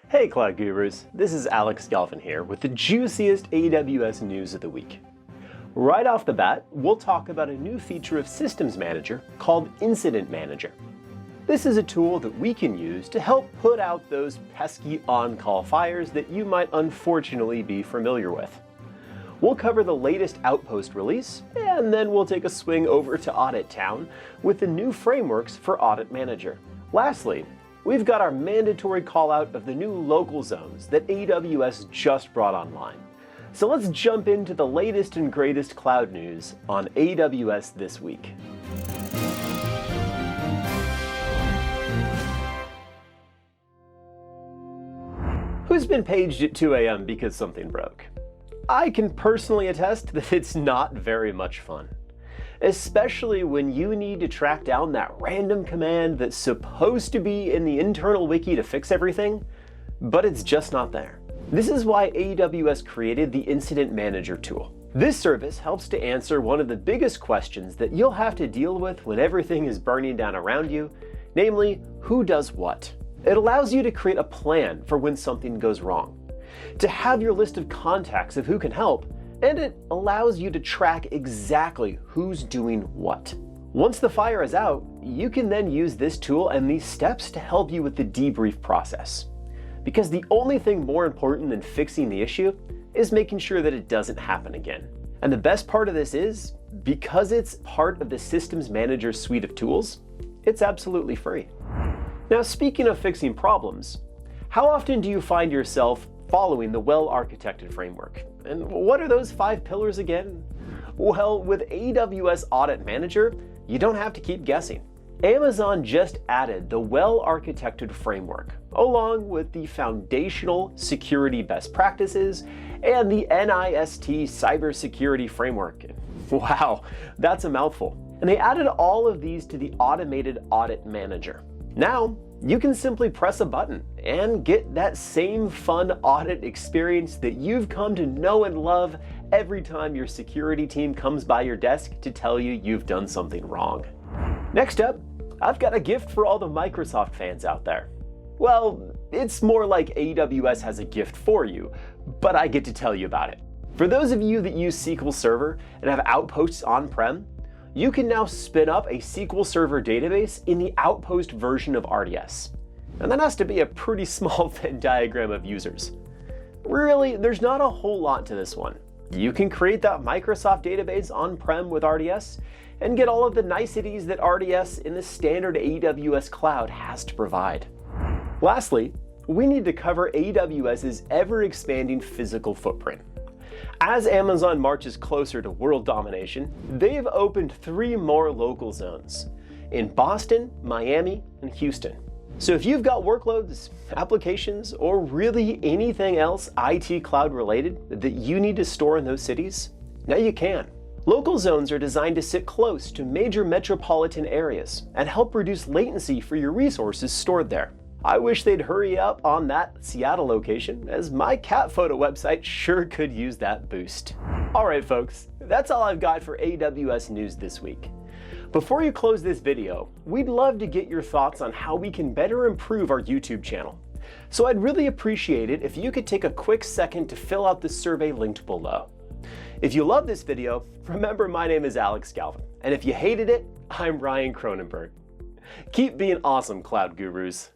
Hey Cloud Gurus, this is Galvin here with the juiciest AWS news of the week. Right off the bat, we'll talk about a new feature of Systems Manager called Incident Manager. This is a tool that we can use to help put out those pesky on-call fires that you might unfortunately be familiar with. We'll cover the latest Outpost release, and then we'll take a swing over to Audit Town with the new frameworks for Audit Manager. Lastly, we've got our mandatory callout of the new local zones that AWS just brought online. So let's jump into the latest and greatest cloud news on AWS this week. Who's been paged at 2 a.m. because something broke? I can personally attest that it's not very much fun. Especially when you need to track down that random command that's supposed to be in the internal wiki to fix everything, but it's just not there. This is why AWS created the Incident Manager tool. This service helps to answer one of the biggest questions that you'll have to deal with when everything is burning down around you, namely, who does what? It allows you to create a plan for when something goes wrong, to have your list of contacts of who can help, and it allows you to track exactly who's doing what. Once the fire is out, you can then use this tool and these steps to help you with the debrief process. Because the only thing more important than fixing the issue is making sure that it doesn't happen again. And the best part of this is, because it's part of the Systems Manager suite of tools, it's absolutely free. Now, speaking of fixing problems, how often do you find yourself following the well-architected framework? And what are those 5 pillars again? Well, with AWS Audit Manager, you don't have to keep guessing. Amazon just added the well-architected framework, along with the foundational security best practices and the NIST cybersecurity framework. Wow, that's a mouthful. And they added all of these to the automated Audit Manager. Now, you can simply press a button and get that same fun audit experience that you've come to know and love every time your security team comes by your desk to tell you you've done something wrong. Next up, I've got a gift for all the Microsoft fans out there. Well, it's more like AWS has a gift for you, but I get to tell you about it. For those of you that use SQL Server and have Outposts on-prem, you can now spin up a SQL Server database in the Outpost version of RDS. And that has to be a pretty small Venn diagram of users. Really, there's not a whole lot to this one. You can create that Microsoft database on-prem with RDS and get all of the niceties that RDS in the standard AWS cloud has to provide. Lastly, we need to cover AWS's ever-expanding physical footprint. As Amazon marches closer to world domination, they've opened 3 more local zones in Boston, Miami, and Houston. So if you've got workloads, applications, or really anything else IT cloud related that you need to store in those cities, now you can. Local zones are designed to sit close to major metropolitan areas and help reduce latency for your resources stored there. I wish they'd hurry up on that Seattle location, as my cat photo website sure could use that boost. Alright folks, that's all I've got for AWS news this week. Before you close this video, we'd love to get your thoughts on how we can better improve our YouTube channel. So I'd really appreciate it if you could take a quick second to fill out the survey linked below. If you love this video, remember my name is Galvin, and if you hated it, I'm Ryan Cronenberg. Keep being awesome, Cloud Gurus.